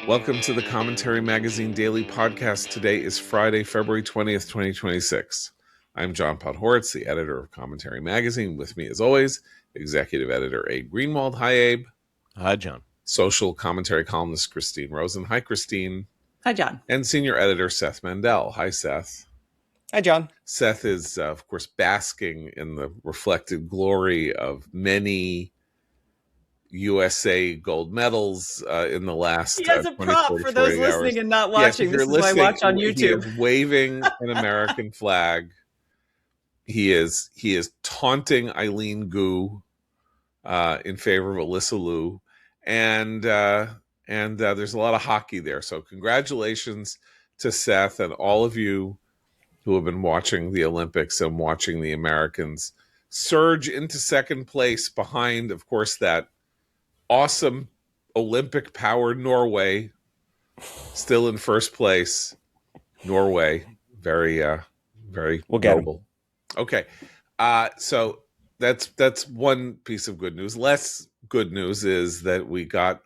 Welcome to the Commentary Magazine Daily Podcast. Today is Friday, February 20th, 2026. I'm John Podhoretz, the editor of Commentary Magazine. With me, as always, executive editor Abe Greenwald. Hi, Abe. Hi, John. Social commentary columnist Christine Rosen. Hi, Christine. Hi, John. And senior editor Seth Mandel. Hi, Seth. Hi, John. Seth is, of course, basking in the reflected glory of many USA gold medals in the last. He has a prop for those listening and not watching. This is why I watch on YouTube. He is waving an American flag. He is taunting Eileen Gu in favor of Alyssa Liu, and there's a lot of hockey there. So congratulations to Seth and all of you who have been watching the Olympics and watching the Americans surge into second place behind, of course, that awesome Olympic power Norway, still in first place. Norway, very notable. Okay, so that's one piece of good news. Less good news is that we got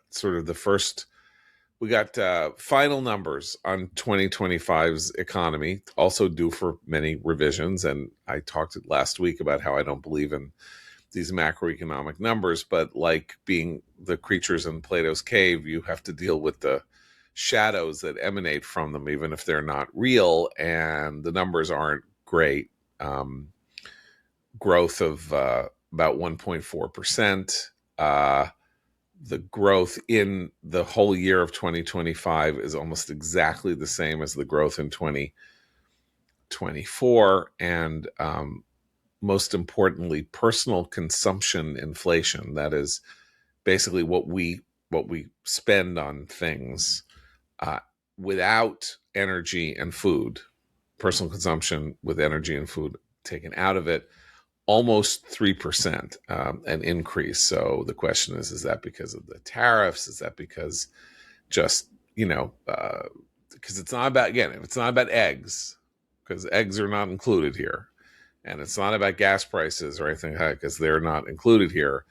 final numbers on 2025's economy, also due for many revisions. And I talked last week about how I don't believe in these macroeconomic numbers, but like being the creatures in Plato's cave, you have to deal with the shadows that emanate from them, even if they're not real. And the numbers aren't great. Growth of about 1.4%. The growth in the whole year of 2025 is almost exactly the same as the growth in 2024. And most importantly, personal consumption inflation, that is basically what we spend on things without energy and food, personal consumption with energy and food taken out of it, almost 3%, an increase. So the question is that because of the tariffs? Is that because just, because it's not about, again, it's not about eggs, because eggs are not included here. And it's not about gas prices or anything, because they're not included here.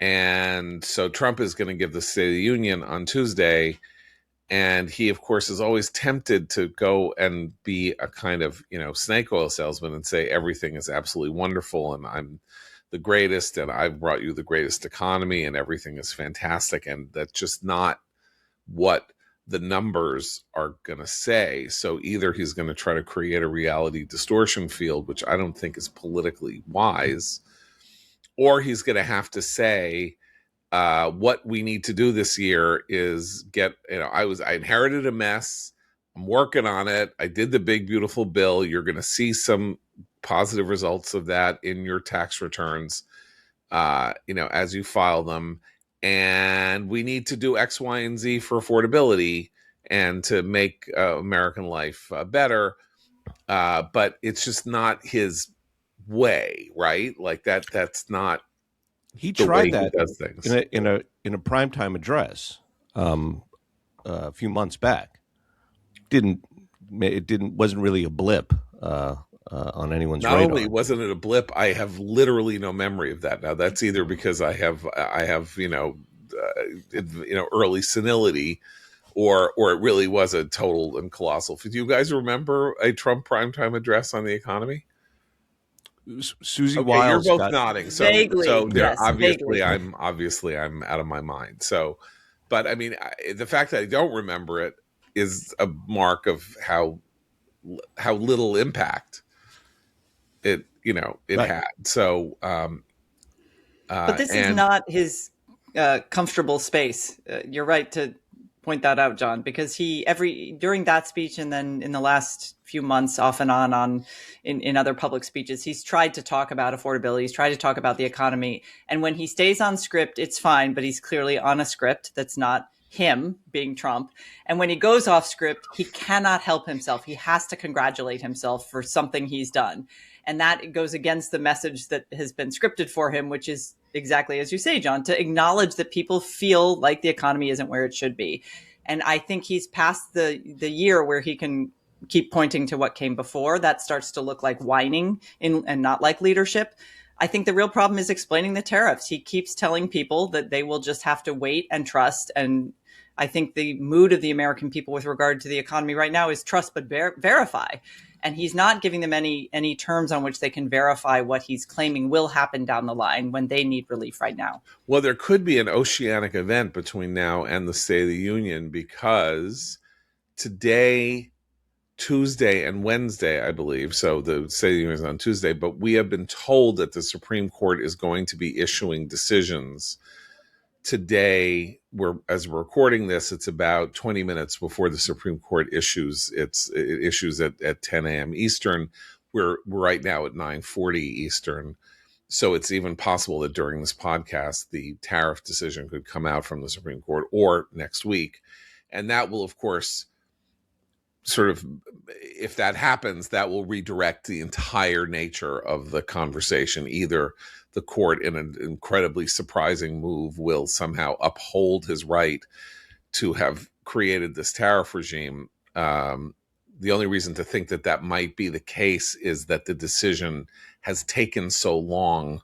And so Trump is going to give the State of the Union on Tuesday. And he, of course, is always tempted to go and be a kind of, snake oil salesman and say everything is absolutely wonderful and I'm the greatest and I've brought you the greatest economy and everything is fantastic. And that's just not what the numbers are going to say. So either he's going to try to create a reality distortion field, which I don't think is politically wise, or he's going to have to say, what we need to do this year is I inherited a mess. I'm working on it. I did the big, beautiful bill. You're going to see some positive results of that in your tax returns, as you file them. And we need to do X, Y, and Z for affordability and to make American life better. But it's just not his way, right? Like that's not. He tried that in a primetime address a few months back. Wasn't really a blip on anyone's radar. Not only wasn't it a blip, I have literally no memory of that. Now that's either because I have early senility, or it really was a total and colossal. Do you guys remember a Trump primetime address on the economy? Susie okay, Wiles. You're both nodding. So, vaguely, yes, obviously, vaguely. I'm out of my mind. So, but I mean, the fact that I don't remember it is a mark of how little impact it Right. had. So, But this is not his comfortable space. You're right to point that out, John, because during that speech and then in the last few months off and on in other public speeches, he's tried to talk about affordability. He's tried to talk about the economy. And when he stays on script, it's fine, but he's clearly on a script that's not him being Trump. And when he goes off script, he cannot help himself. He has to congratulate himself for something he's done. And that goes against the message that has been scripted for him, which is exactly as you say, John, to acknowledge that people feel like the economy isn't where it should be. And I think he's past the year where he can keep pointing to what came before. That starts to look like whining and not like leadership. I think the real problem is explaining the tariffs. He keeps telling people that they will just have to wait and trust and I think the mood of the American people with regard to the economy right now is trust but verify. And he's not giving them any terms on which they can verify what he's claiming will happen down the line when they need relief right now. Well, there could be an oceanic event between now and the State of the Union, because today, Tuesday and Wednesday, I believe, so the State of the Union is on Tuesday, but we have been told that the Supreme Court is going to be issuing decisions today. As we're recording this, it's about 20 minutes before the Supreme Court issues. It issues at 10 a.m. Eastern. We're right now at 9:40 Eastern. So it's even possible that during this podcast, the tariff decision could come out from the Supreme Court or next week. And that will, of course, sort of, if that happens, that will redirect the entire nature of the conversation. Either the court, in an incredibly surprising move, will somehow uphold his right to have created this tariff regime. The only reason to think that might be the case is that the decision has taken so long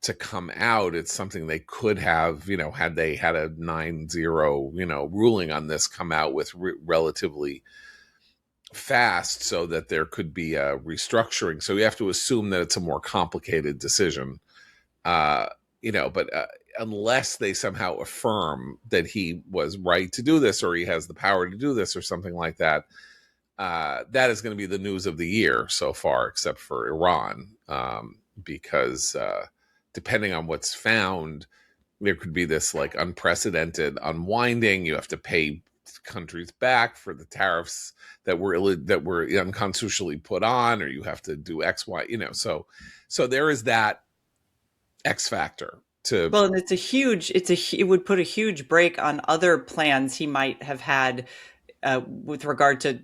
to come out. It's something they could have, had they had a 9-0, ruling on this, come out with relatively fast, so that there could be a restructuring. So you have to assume that it's a more complicated decision, but unless they somehow affirm that he was right to do this, or he has the power to do this, or something like that, that is going to be the news of the year so far, except for Iran, because depending on what's found, there could be this like unprecedented unwinding. You have to pay countries back for the tariffs that were unconstitutionally put on, or you have to do X, Y, so there is that X factor to. Well, and it would put a huge brake on other plans he might have had with regard to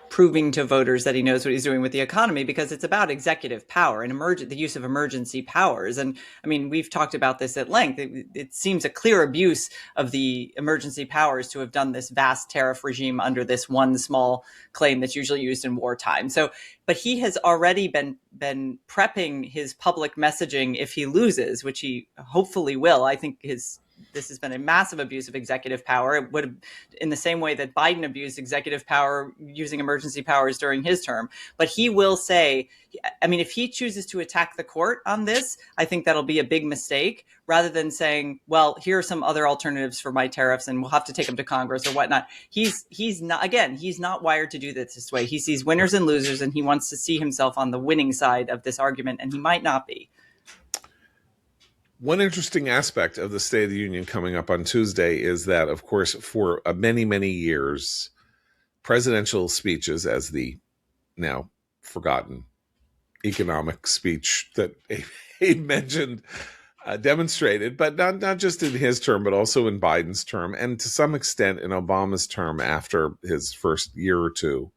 proving to voters that he knows what he's doing with the economy, because it's about executive power and the use of emergency powers. And I mean, we've talked about this at length. It seems a clear abuse of the emergency powers to have done this vast tariff regime under this one small claim that's usually used in wartime. So, but he has already been prepping his public messaging if he loses, which he hopefully will. I think this has been a massive abuse of executive power. It would have, in the same way that Biden abused executive power using emergency powers during his term. But he will say, I mean, if he chooses to attack the court on this, I think that'll be a big mistake, rather than saying, well, here are some other alternatives for my tariffs and we'll have to take them to Congress or whatnot. He's not wired to do this way. He sees winners and losers, and he wants to see himself on the winning side of this argument, and he might not be. One interesting aspect of the State of the Union coming up on Tuesday is that, of course, for many, many years, presidential speeches, as the now forgotten economic speech that Abe mentioned, demonstrated, but not just in his term, but also in Biden's term, and to some extent in Obama's term after his first year or two,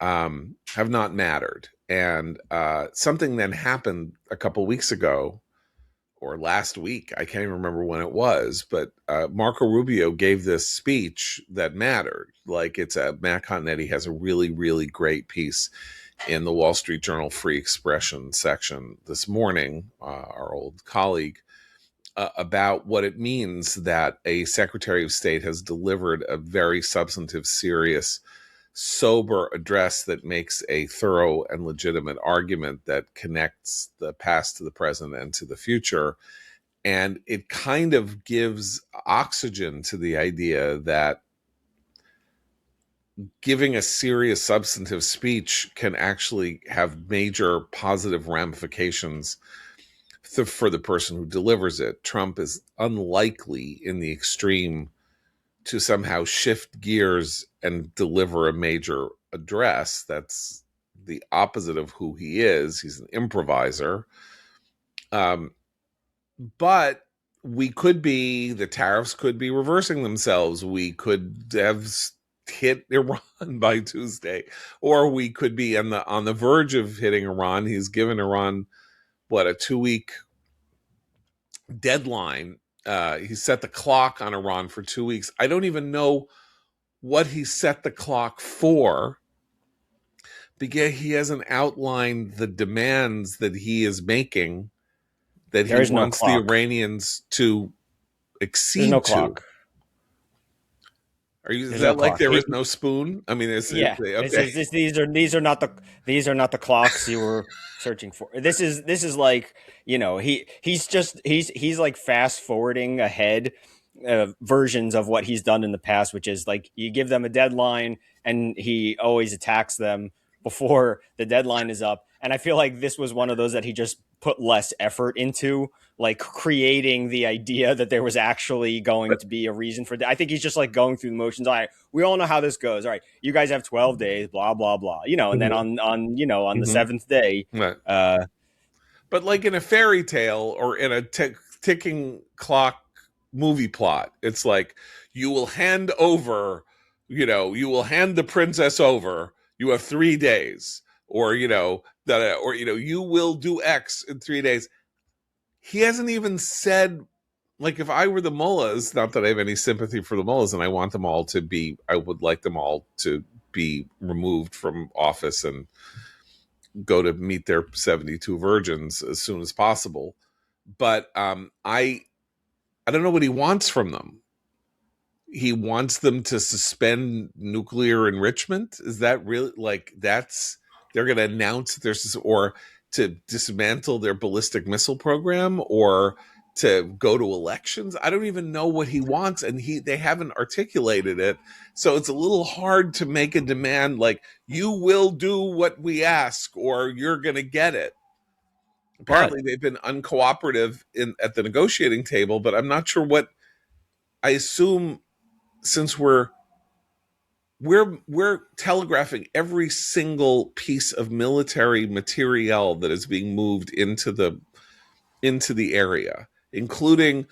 have not mattered. And something then happened a couple weeks ago, or last week, I can't even remember when it was, but Marco Rubio gave this speech that mattered. Like, Matt Continetti has a really, really great piece in the Wall Street Journal Free Expression section this morning, our old colleague, about what it means that a Secretary of State has delivered a very substantive, serious, sober address that makes a thorough and legitimate argument that connects the past to the present and to the future. And it kind of gives oxygen to the idea that giving a serious, substantive speech can actually have major positive ramifications for the person who delivers it. Trump is unlikely in the extreme to somehow shift gears and deliver a major address. That's the opposite of who he is. He's an improviser. But the tariffs could be reversing themselves. We could have hit Iran by Tuesday, or we could be on the verge of hitting Iran. He's given Iran, a 2-week deadline. He set the clock on Iran for 2 weeks. I don't even know what he set the clock for, because he hasn't outlined the demands that he is making, that he wants the Iranians to accede to. Clock. Is that like there is no spoon? I mean, okay. These are not the clocks you were searching for. This is like, he's like fast forwarding ahead versions of what he's done in the past, which is like you give them a deadline and he always attacks them before the deadline is up. And I feel like this was one of those that he just put less effort into, like creating the idea that there was actually going to be a reason for that. I think he's just like going through the motions. All right, we all know how this goes. All right, you guys have 12 days, blah, blah, blah, and then on the seventh day. Right. But like in a fairy tale or in a ticking clock movie plot, it's like you will hand the princess over. You have 3 days, or you will do X in 3 days. He hasn't even said, like, if I were the mullahs, not that I have any sympathy for the mullahs, and I would like them all to be removed from office and go to meet their 72 virgins as soon as possible. But I don't know what he wants from them. He wants them to suspend nuclear enrichment. Is that really they're going to announce or to dismantle their ballistic missile program, or to go to elections? I don't even know what he wants, and they haven't articulated it. So it's a little hard to make a demand like, you will do what we ask or you're going to get it. Apparently they've been uncooperative at the negotiating table, but I'm not sure what. I assume, since we're telegraphing every single piece of military materiel that is being moved into the area, including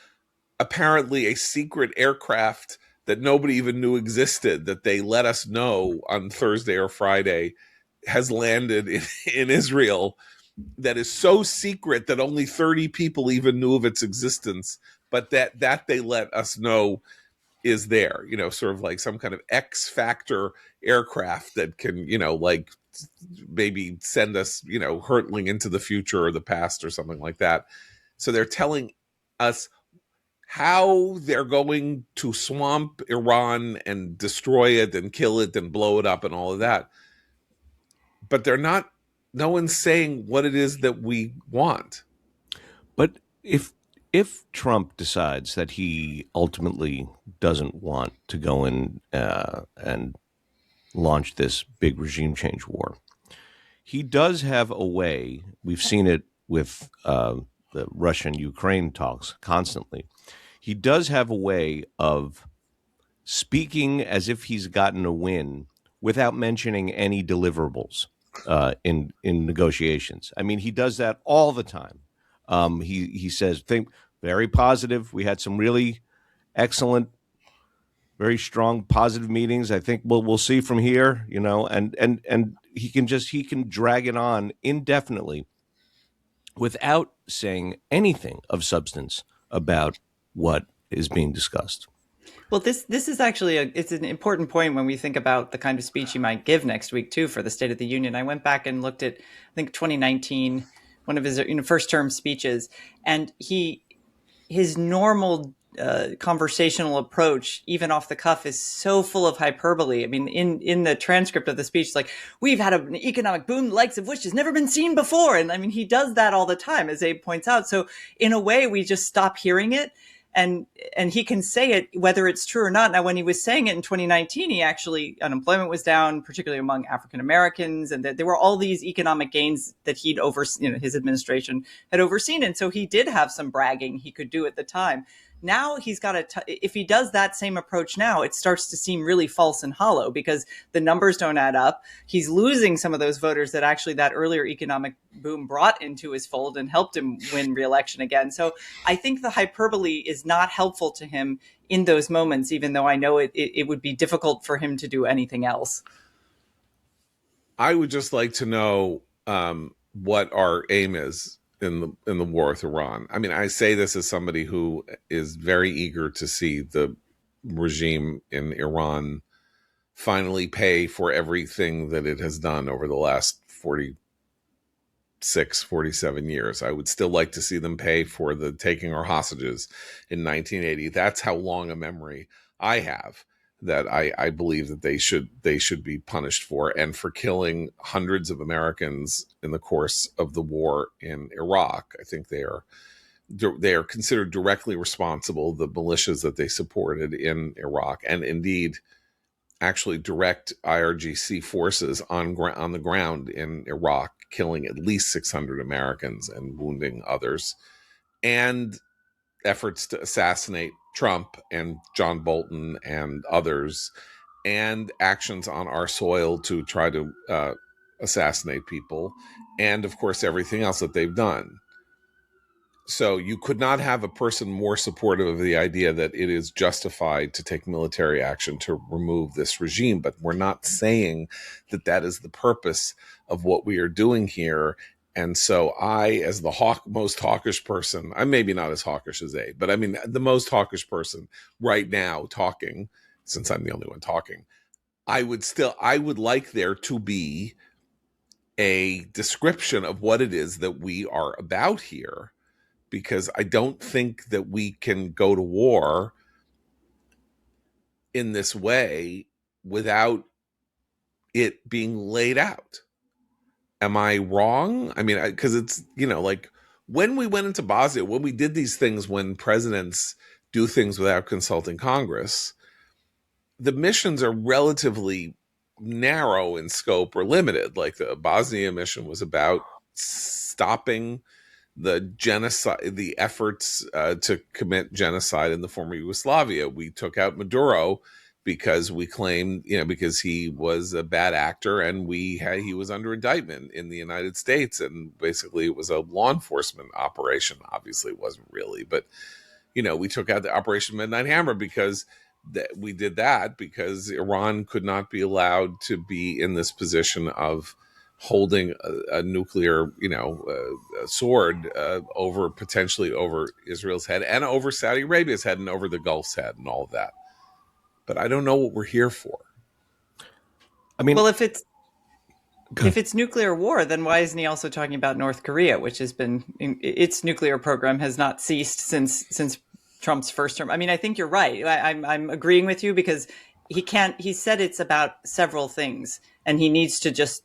apparently a secret aircraft that nobody even knew existed, that they let us know on Thursday or Friday has landed in Israel, that is so secret that only 30 people even knew of its existence, but that they let us know is there, sort of like some kind of X factor aircraft that can, like maybe send us, hurtling into the future or the past or something like that. So they're telling us how they're going to swamp Iran and destroy it and kill it and blow it up and all of that. But no one's saying what it is that we want. But if Trump decides that he ultimately doesn't want to go in and launch this big regime change war, he does have a way. We've seen it with the Russian-Ukraine talks constantly. He does have a way of speaking as if he's gotten a win without mentioning any deliverables in negotiations. I mean, he does that all the time. He says, think very positive. We had some really excellent, very strong, positive meetings. I think we'll see from here, and he can drag it on indefinitely without saying anything of substance about what is being discussed. Well, this is actually it's an important point when we think about the kind of speech he might give next week too for the State of the Union. I went back and looked at, I think, 2019, one of his first term speeches, and his normal conversational approach, even off the cuff, is so full of hyperbole. I mean, in the transcript of the speech, it's like, we've had an economic boom the likes of which has never been seen before. And I mean, he does that all the time, as Abe points out. So in a way, we just stop hearing it. And he can say it whether it's true or not. Now, when he was saying it in 2019, unemployment was down, particularly among African Americans, and that there were all these economic gains that his administration had overseen. And so he did have some bragging he could do at the time. Now he's got if he does that same approach now, it starts to seem really false and hollow because the numbers don't add up. He's losing some of those voters that actually that earlier economic boom brought into his fold and helped him win re-election again. So I think the hyperbole is not helpful to him in those moments, even though I know it would be difficult for him to do anything else. I would just like to know what our aim is in the war with Iran. I mean, I say this as somebody who is very eager to see the regime in Iran finally pay for everything that it has done over the last 47 years. I would still like to see them pay for the taking our hostages in 1980. That's how long a memory I have. that I believe that they should be punished for, and for killing hundreds of Americans in the course of the war in Iraq. I think they are considered directly responsible, the militias that they supported in Iraq, and indeed actually direct IRGC forces on the ground in Iraq, killing at least 600 Americans and wounding others, and efforts to assassinate Trump and John Bolton and others, and actions on our soil to try to assassinate people, and of course everything else that they've done. So you could not have a person more supportive of the idea that it is justified to take military action to remove this regime. But we're not saying that that is the purpose of what we are doing here. And so I, as the most hawkish person, I'm maybe not as hawkish as Abe, but I mean, the most hawkish person right now talking, since I'm the only one talking, I would like there to be a description of what it is that we are about here, because I don't think that we can go to war in this way without it being laid out. Am I wrong? I mean, because it's, like when we went into Bosnia, when we did these things, when presidents do things without consulting Congress, the missions are relatively narrow in scope or limited. Like the Bosnia mission was about stopping the genocide, the efforts to commit genocide in the former Yugoslavia. We took out Maduro because we claimed, because he was a bad actor, and he was under indictment in the United States, and basically it was a law enforcement operation. Obviously, it wasn't really, but we took out the Operation Midnight Hammer because we did that because Iran could not be allowed to be in this position of holding a nuclear, sword potentially over Israel's head and over Saudi Arabia's head and over the Gulf's head and all of that. But I don't know what we're here for. I mean, well, if it's nuclear war, then why isn't he also talking about North Korea, which has been, its nuclear program has not ceased since Trump's first term? I mean, I think you're right. I'm agreeing with you because he said it's about several things, and he needs to just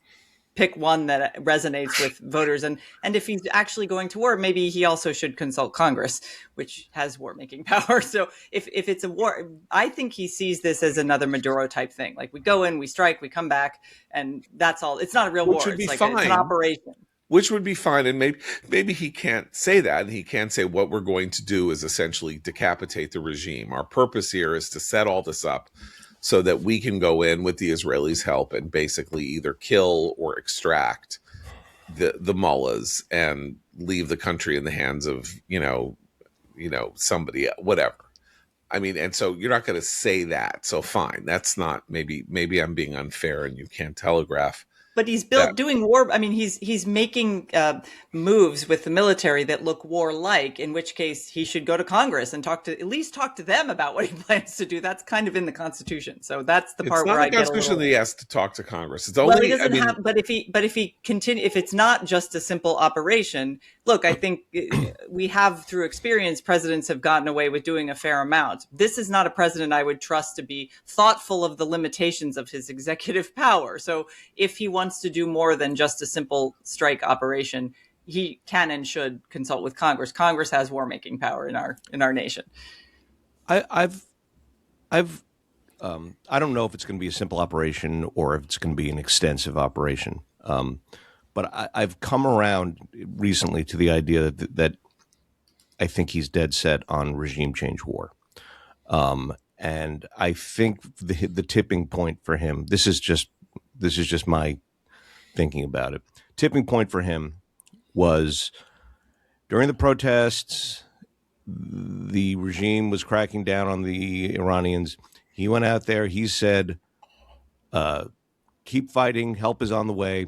pick one that resonates with voters. And if he's actually going to war, maybe he also should consult Congress, which has war-making power. So if it's a war, I think he sees this as another Maduro type thing. Like we go in, we strike, we come back, and that's all. It's not a real war. Would be it's fine. It's an operation. Which would be fine. And maybe he can't say that. And he can't say what we're going to do is essentially decapitate the regime. Our purpose here is to set all this up so that we can go in with the Israelis' help and basically either kill or extract the mullahs and leave the country in the hands of, somebody, whatever. I mean, and so you're not going to say that. So fine. That's not, maybe I'm being unfair and you can't telegraph. But he's doing war. I mean, he's making moves with the military that look warlike, in which case he should go to Congress and at least talk to them about what he plans to do. That's kind of in the Constitution. So that's the part where I get a little... It's not the Constitution that he has to talk to Congress. It's only... Well, he doesn't have... But if he continue, if it's not just a simple operation, look, I think we have, through experience, presidents have gotten away with doing a fair amount. This is not a president I would trust to be thoughtful of the limitations of his executive power. So if he wants to do more than just a simple strike operation, he can and should consult with Congress. Congress has war-making power in our nation. I don't know if it's going to be a simple operation or if it's going to be an extensive operation. But I've come around recently to the idea that I think he's dead set on regime change war. And I think the tipping point for him, this is just my thinking about it. Tipping point for him was during the protests, the regime was cracking down on the Iranians. He went out there, he said, keep fighting, help is on the way.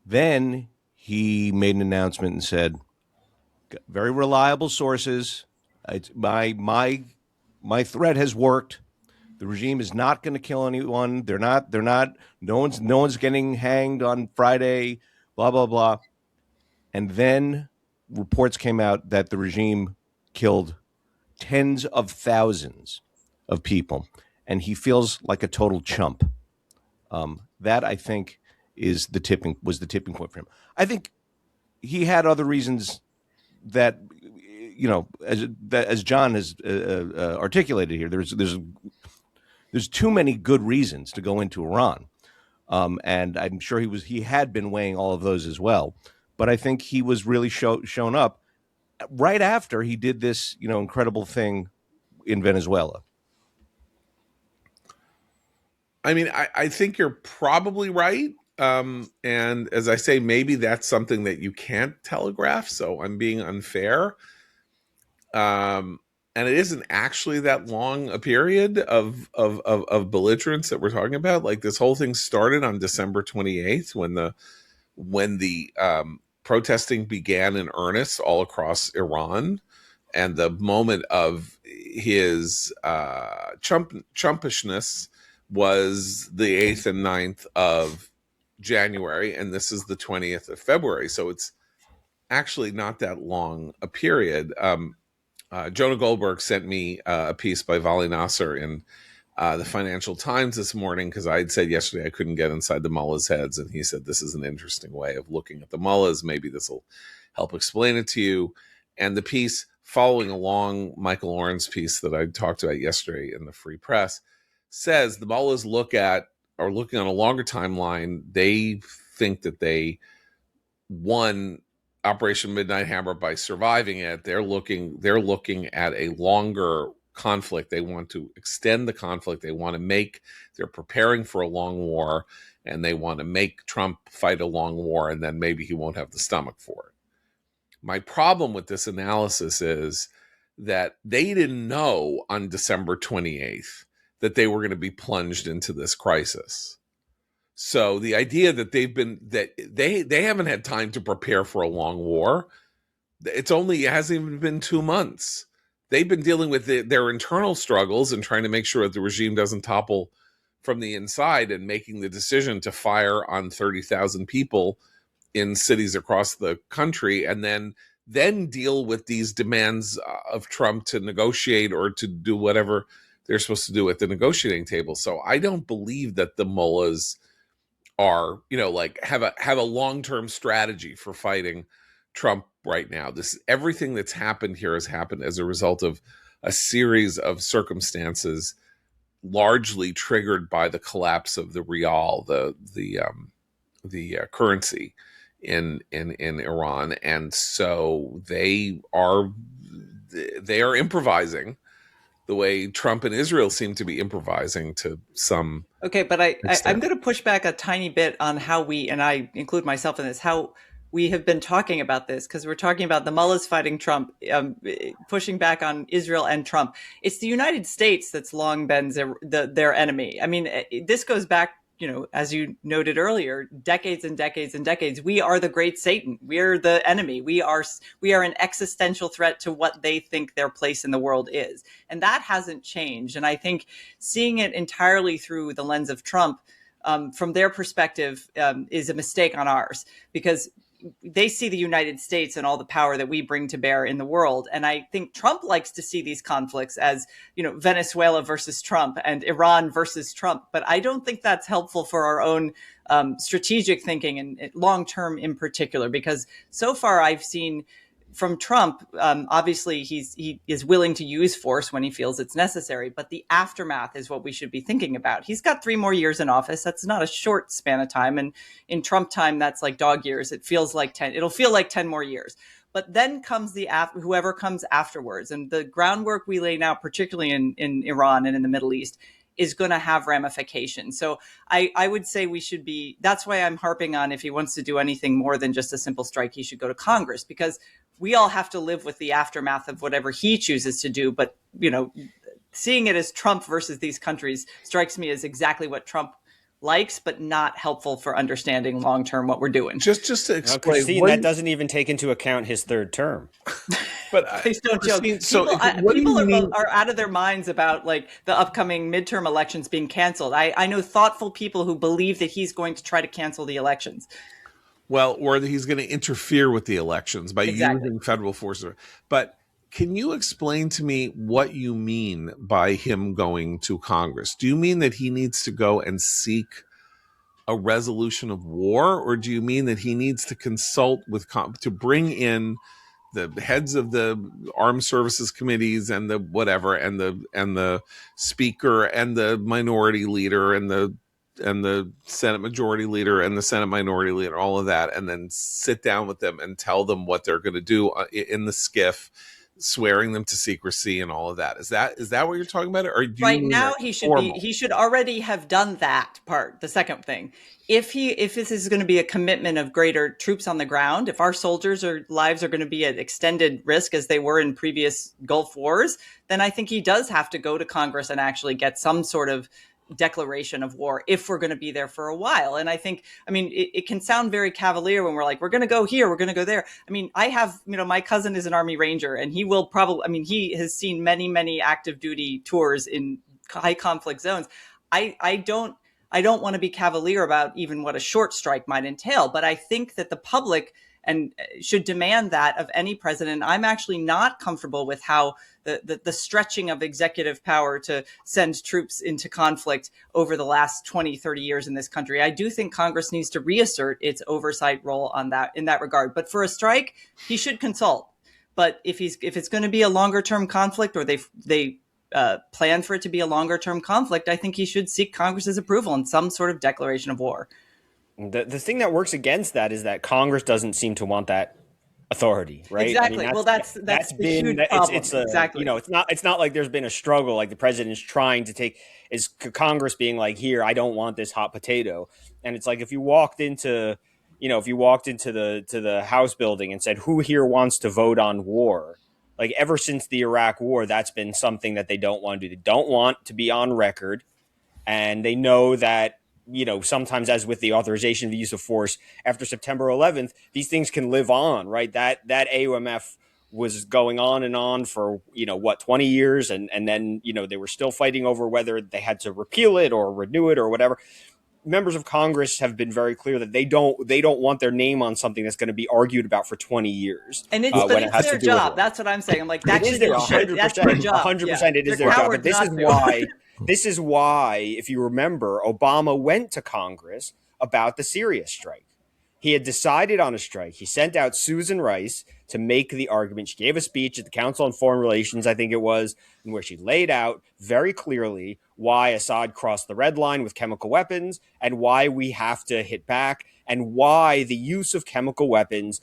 Then he made an announcement and said, very reliable sources, my threat has worked. The regime is not going to kill anyone. They're not, no one's getting hanged on Friday, blah, blah, blah. And then reports came out that the regime killed tens of thousands of people. and he feels like a total chump. That, I think, was the tipping point for him. I think he had other reasons that, as John has articulated here. There's too many good reasons to go into Iran, and I'm sure he had been weighing all of those as well. But I think he was really shown up right after he did this, incredible thing in Venezuela. I mean, I think you're probably right. And as I say, maybe that's something that you can't telegraph. So I'm being unfair. And it isn't actually that long a period of belligerence that we're talking about. Like, this whole thing started on December 28th when the protesting began in earnest all across Iran, and the moment of his Trumpishness was the 8th and 9th of January, and this is the 20th of February. So it's actually not that long a period. Jonah Goldberg sent me a piece by Vali Nasser in the Financial Times this morning, because I had said yesterday I couldn't get inside the mullahs' heads, and he said this is an interesting way of looking at the mullahs. Maybe this will help explain it to you. And the piece following along Michael Oren's piece that I talked about yesterday in the Free Press says the mullahs are looking on a longer timeline. They think that they won Operation Midnight Hammer by surviving it. They're looking at a longer conflict. They want to extend the conflict. They're preparing for a long war, and they want to make Trump fight a long war, and then maybe he won't have the stomach for it. My problem with this analysis is that they didn't know on December 28th that they were going to be plunged into this crisis. So the idea that they haven't had time to prepare for a long war, it hasn't even been 2 months. They've been dealing with their internal struggles and trying to make sure that the regime doesn't topple from the inside, and making the decision to fire on 30,000 people in cities across the country, and then deal with these demands of Trump to negotiate or to do whatever they're supposed to do at the negotiating table. So I don't believe that the mullahs are, have a long-term strategy for fighting Trump right now. Everything that's happened here has happened as a result of a series of circumstances, largely triggered by the collapse of the rial, the currency in Iran, and so they are improvising the way Trump and Israel seem to be improvising to some. Okay, but I'm going to push back a tiny bit on how we, and I include myself in this, how we have been talking about this, because we're talking about the mullahs fighting Trump, pushing back on Israel and Trump. It's the United States that's long been their enemy. I mean, this goes back, as you noted earlier, decades and decades and decades. We are the great Satan. We're the enemy. We are an existential threat to what they think their place in the world is. And that hasn't changed. And I think seeing it entirely through the lens of Trump, from their perspective, is a mistake on ours, because they see the United States and all the power that we bring to bear in the world. And I think Trump likes to see these conflicts as, Venezuela versus Trump and Iran versus Trump. But I don't think that's helpful for our own strategic thinking, and long-term in particular, because so far I've seen from Trump, obviously he is willing to use force when he feels it's necessary, but the aftermath is what we should be thinking about. He's got 3 more years in office. That's not a short span of time. And in Trump time, that's like dog years. It'll feel like 10 more years. But then comes whoever comes afterwards. And the groundwork we lay now, particularly in Iran and in the Middle East, is going to have ramifications. So I would say that's why I'm harping on, if he wants to do anything more than just a simple strike, he should go to Congress, because we all have to live with the aftermath of whatever he chooses to do. But, seeing it as Trump versus these countries strikes me as exactly what Trump likes, but not helpful for understanding long-term what we're doing. Just to explain, Christine, that doesn't even take into account his 3rd term. But please don't joke. People are out of their minds about the upcoming midterm elections being canceled. I know thoughtful people who believe that he's going to try to cancel the elections. Well, or that he's going to interfere with the elections by using federal force. But can you explain to me what you mean by him going to Congress? Do you mean that he needs to go and seek a resolution of war, or do you mean that he needs to consult with to bring in the heads of the armed services committees and the whatever, and the speaker and the minority leader and the Senate majority leader and the Senate minority leader, all of that, and then sit down with them and tell them what they're going to do in the skiff, swearing them to secrecy and all of that? Is that what you're talking about? Or do you right mean now he should already have done that part, the second thing. If this is going to be a commitment of greater troops on the ground, if our soldiers' lives are going to be at extended risk as they were in previous Gulf wars, then I think he does have to go to Congress and actually get some sort of declaration of war if we're going to be there for a while. And I think, I mean, it can sound very cavalier when we're like, we're going to go here, we're going to go there. I mean, I have, my cousin is an Army Ranger, and he will probably, he has seen many, many active duty tours in high conflict zones. I don't want to be cavalier about even what a short strike might entail, but I think that the public and should demand that of any president. I'm actually not comfortable with how the stretching of executive power to send troops into conflict over the last 20, 30 years in this country. I do think Congress needs to reassert its oversight role in that regard. But for a strike, he should consult. But if it's going to be a longer term conflict, or they plan for it to be a longer term conflict, I think he should seek Congress's approval in some sort of declaration of war. The thing that works against that is that Congress doesn't seem to want that authority, right? Exactly. That's the huge problem. Exactly. It's not like there's been a struggle, like the president's trying to take, is Congress being like, here, I don't want this hot potato. And it's like, if you walked into the House building and said, who here wants to vote on war? Like, ever since the Iraq war, that's been something that they don't want to do. They don't want to be on record. And they know that, sometimes, as with the authorization of the use of force after September 11th, these things can live on, right? That AUMF was going on for, 20 years. And then, they were still fighting over whether they had to repeal it or renew it or whatever. Members of Congress have been very clear that they don't want their name on something that's going to be argued about for 20 years. And it's their job. That's what I'm saying. I'm like, that is their 100%. That's their job. 100%. It is their job. But this is why, if you remember, Obama went to Congress about the Syria strike. He had decided on a strike. He sent out Susan Rice to make the argument. She gave a speech at the Council on Foreign Relations, I think it was, in where she laid out very clearly why Assad crossed the red line with chemical weapons, and why we have to hit back, and why the use of chemical weapons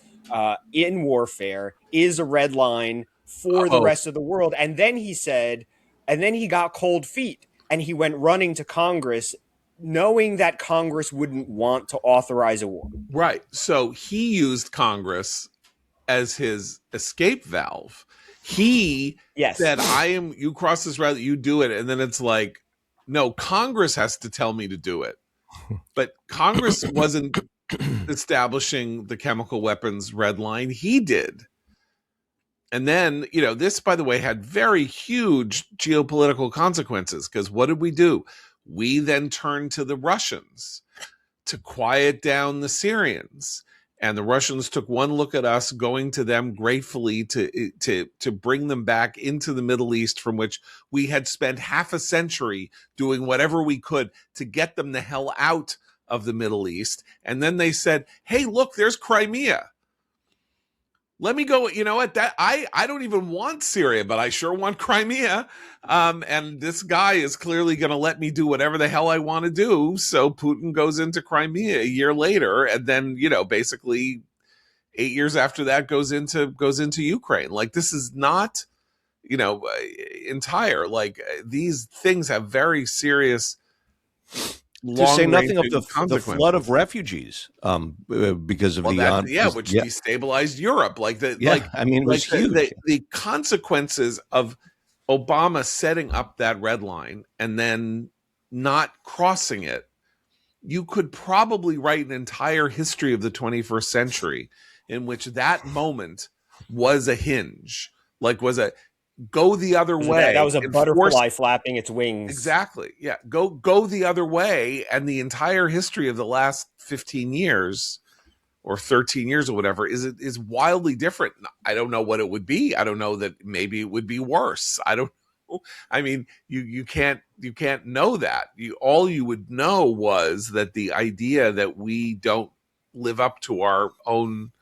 in warfare is a red line for the rest of the world. And then he got cold feet, and he went running to Congress, knowing that Congress wouldn't want to authorize a war. Right. So he used Congress as his escape valve. He said, you cross this route, you do it. And then it's like, no, Congress has to tell me to do it. But Congress wasn't establishing the chemical weapons red line. He did. And then, this, by the way, had very huge geopolitical consequences, because what did we do? We then turned to the Russians to quiet down the Syrians. And the Russians took one look at us, going to them gratefully to bring them back into the Middle East, from which we had spent half a century doing whatever we could to get them the hell out of the Middle East. And then they said, hey, look, there's Crimea. Let me go. You know what? That I don't even want Syria, but I sure want Crimea. And this guy is clearly going to let me do whatever the hell I want to do. So Putin goes into Crimea a year later, and then basically 8 years after that goes into Ukraine. Like, this is not entire. Like, these things have very serious. To say nothing of the flood of refugees because of which destabilized Europe. It was huge. The consequences of Obama setting up that red line and then not crossing it, you could probably write an entire history of the 21st century in which that moment was a hinge, go the other way. That was a butterfly flapping its wings. Exactly. Yeah. Go the other way. And the entire history of the last 15 years or 13 years or whatever is wildly different. I don't know what it would be. I don't know that maybe it would be worse. I don't know. I mean, you can't know that. All you would know was that the idea that we don't live up to our own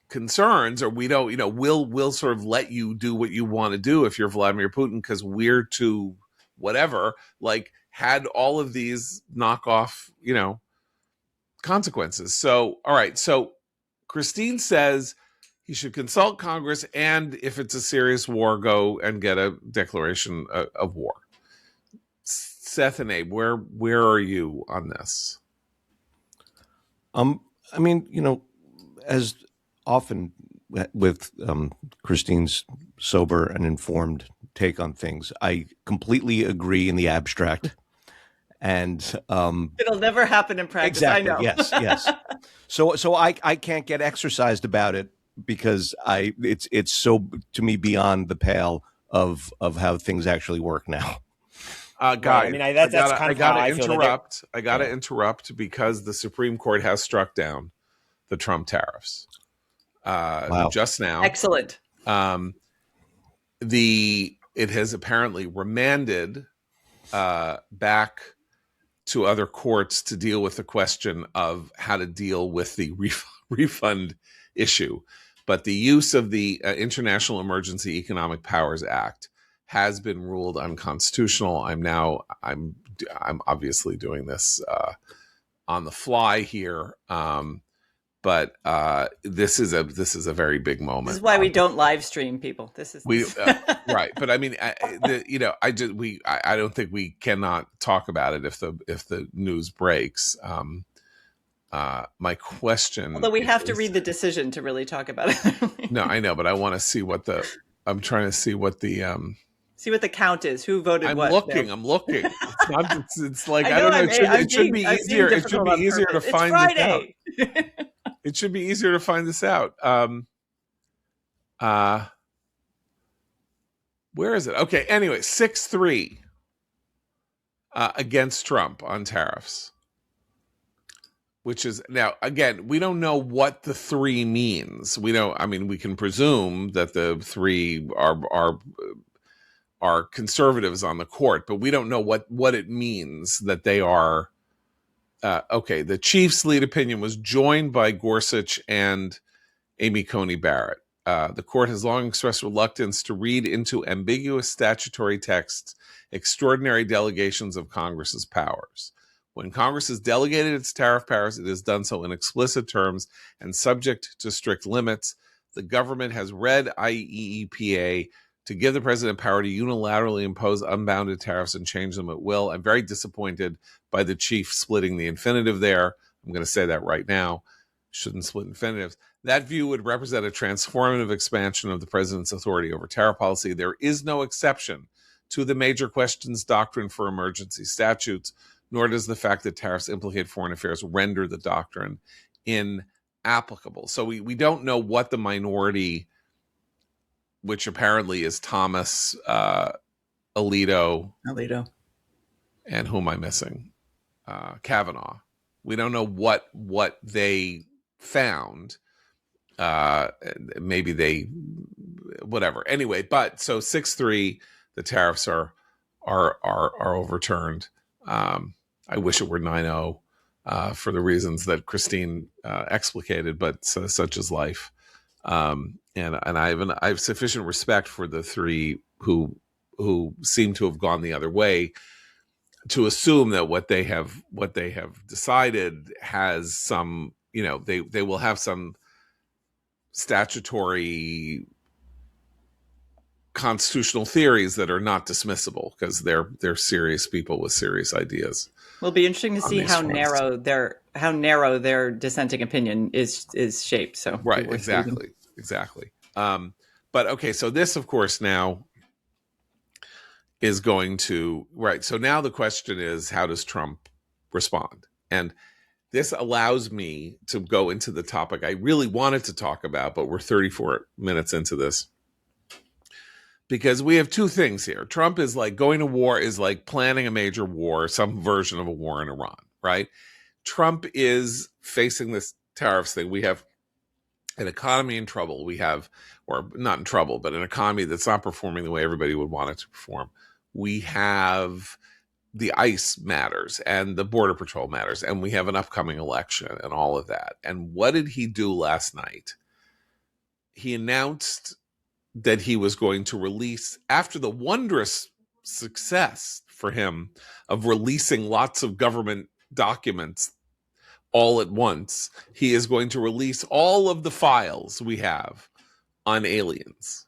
concerns, or we don't, we'll sort of let you do what you want to do if you're Vladimir Putin because we're too whatever, like had all of these knockoff, consequences. So, all right. So Christine says he should consult Congress, and if it's a serious war, go and get a declaration of war. Seth and Abe, where are you on this? I mean, as often with Christine's sober and informed take on things, I completely agree in the abstract. And it'll never happen in practice. Exactly. I know. Yes. So I can't get exercised about it because it's so, to me, beyond the pale of how things actually work now. Guys, I mean, that's kind of how I feel. I gotta interrupt because the Supreme Court has struck down the Trump tariffs. Wow. Just now. Excellent. It has apparently remanded back to other courts to deal with the question of how to deal with the refund issue. But the use of the International Emergency Economic Powers Act has been ruled unconstitutional. I'm obviously doing this on the fly here. But this is a very big moment. This is why we don't live stream, people. Right. But I mean, I don't think we cannot talk about it if the news breaks. My question, although we have to read the decision to really talk about it. No, I know, but I want to see I'm trying to see what the see what the count is. Who voted I'm what? Looking. I'm looking. It's not. It's like I don't know. It should be easier. It should be easier to find this out. It should be easier to find this out. Where is it? Okay. Anyway, 6-3 against Trump on tariffs, which is now, again, we don't know what the 3 means. We don't. I mean, we can presume that the 3 are conservatives on the court, but we don't know what it means that they are. Okay, the chief's lead opinion was joined by Gorsuch and Amy Coney Barrett. The court has long expressed reluctance to read into ambiguous statutory texts extraordinary delegations of Congress's powers. When Congress has delegated its tariff powers, it has done so in explicit terms and subject to strict limits. The government has read IEEPA to give the president power to unilaterally impose unbounded tariffs and change them at will. I'm very disappointed by the chief splitting the infinitive there. I'm going to say that right now. Shouldn't split infinitives. That view would represent a transformative expansion of the president's authority over tariff policy. There is no exception to the major questions doctrine for emergency statutes, nor does the fact that tariffs implicate foreign affairs render the doctrine inapplicable. So we don't know what the minority, which apparently is Thomas, Alito, and who am I missing? Kavanaugh. We don't know what they found. Maybe they, whatever. Anyway, but so 6-3, the tariffs are overturned. I wish it were 9-0 for the reasons that Christine explicated, but such is life. And I have sufficient respect for the 3 who seem to have gone the other way to assume that what they have decided has some, they will have some statutory constitutional theories that are not dismissible because they're serious people with serious ideas. Will be interesting to see how narrow their dissenting opinion is shaped. So right, exactly. But okay, so this, of course, now is going to right. So now the question is, how does Trump respond? And this allows me to go into the topic I really wanted to talk about, but we're 34 minutes into this. Because we have 2 things here. Trump is like going to war, is like planning a major war, some version of a war in Iran, right? Trump is facing this tariffs thing, we have an economy in trouble. We have, or not in trouble, but an economy that's not performing the way everybody would want it to perform. We have the ICE matters and the Border Patrol matters, and we have an upcoming election and all of that. And what did he do last night? He announced that he was going to release, after the wondrous success for him of releasing lots of government documents all at once, he is going to release all of the files we have on aliens.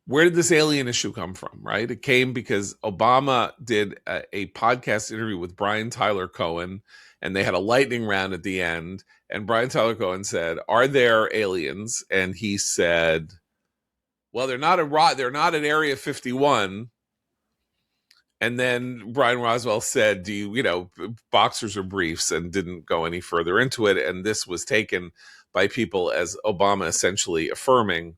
Where did this alien issue come from, right? It came because Obama did a podcast interview with Brian Tyler Cohen, and they had a lightning round at the end. And Brian Tyler Cohen said, "Are there aliens?" And he said, "Well, they're not at Area 51." And then Brian Roswell said, "Do you boxers or briefs?" and didn't go any further into it. And this was taken by people as Obama essentially affirming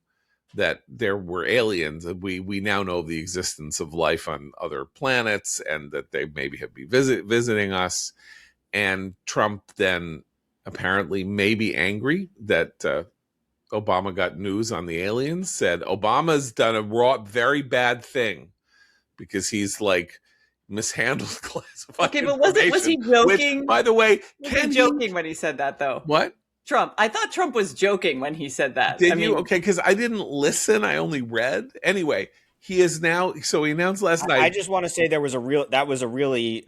that there were aliens. We now know the existence of life on other planets and that they maybe have been visiting us. And Trump then apparently may be angry that Obama got news on the aliens, said Obama's done a very bad thing because he's like mishandled classified information. But was he joking? Which, by the way, was he joking when he said that, though? What? Trump. I thought Trump was joking when he said that. Did you? Okay, because I didn't listen. I only read. Anyway, he is now. So he announced last night. I just want to say that was a really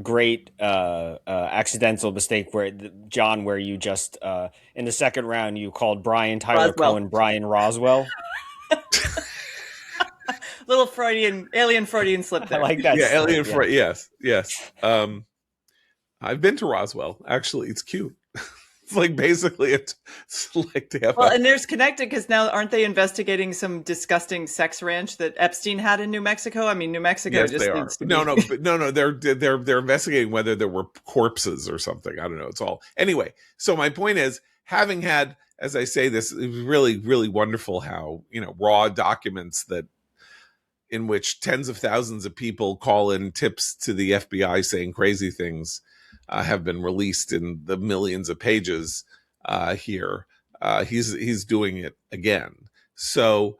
great accidental mistake where you just in the second round you called Brian Tyler Cohen Brian Roswell. Little alien Freudian slip there. I like that. Yeah, alien Freudian. Yes. I've been to Roswell. Actually, it's cute. It's like basically it's like they have and there's connected because now aren't they investigating some disgusting sex ranch that Epstein had in New Mexico? I mean, New Mexico yes, just they needs are. No. They're investigating whether there were corpses or something. I don't know. It's all anyway. So my point is, having had, as I say, this it was really, really wonderful how raw documents in which tens of thousands of people call in tips to the FBI saying crazy things. Have been released in the millions of pages here. He's doing it again. So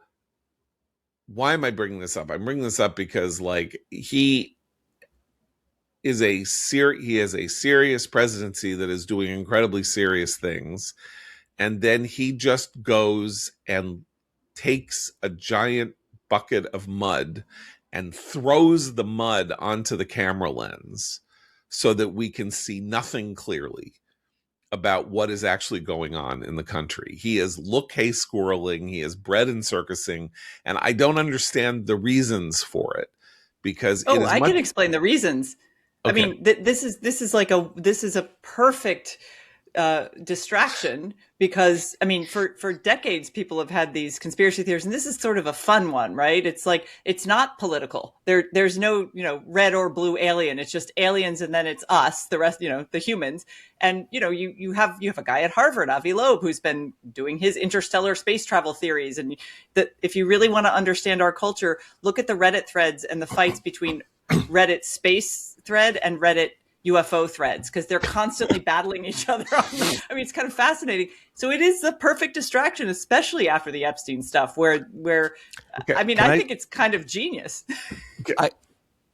why am I bringing this up? I'm bringing this up because he has a serious presidency that is doing incredibly serious things, and then he just goes and takes a giant bucket of mud and throws the mud onto the camera lens, so that we can see nothing clearly about what is actually going on in the country. He is hay squirreling, he is bread and circusing, and I don't understand the reasons for it because I can explain the reasons. Okay. I mean, this is a perfect distraction because I mean for decades people have had these conspiracy theories, and this is sort of a fun one, right? It's like it's not political. There's no red or blue alien. It's just aliens, and then it's us, the rest, the humans. And you have a guy at Harvard, Avi Loeb, who's been doing his interstellar space travel theories. And that if you really want to understand our culture, look at the Reddit threads and the fights between Reddit space thread and Reddit UFO threads, because they're constantly battling each other. I mean, it's kind of fascinating. So it is the perfect distraction, especially after the Epstein stuff, where okay. I mean, I think it's kind of genius.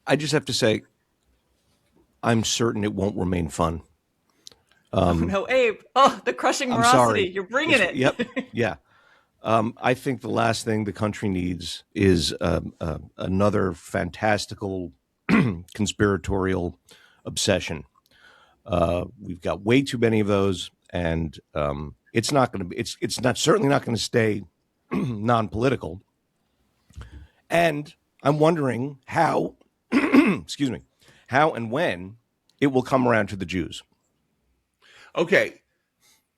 I just have to say, I'm certain it won't remain fun. No, Abe. Oh, the crushing morosity. You're bringing it. Yep. Yeah. I think the last thing the country needs is another fantastical conspiratorial obsession. We've got way too many of those, and it's not going to be. It's not certainly not going to stay non-political. And I'm wondering how, excuse me, how and when it will come around to the Jews. Okay,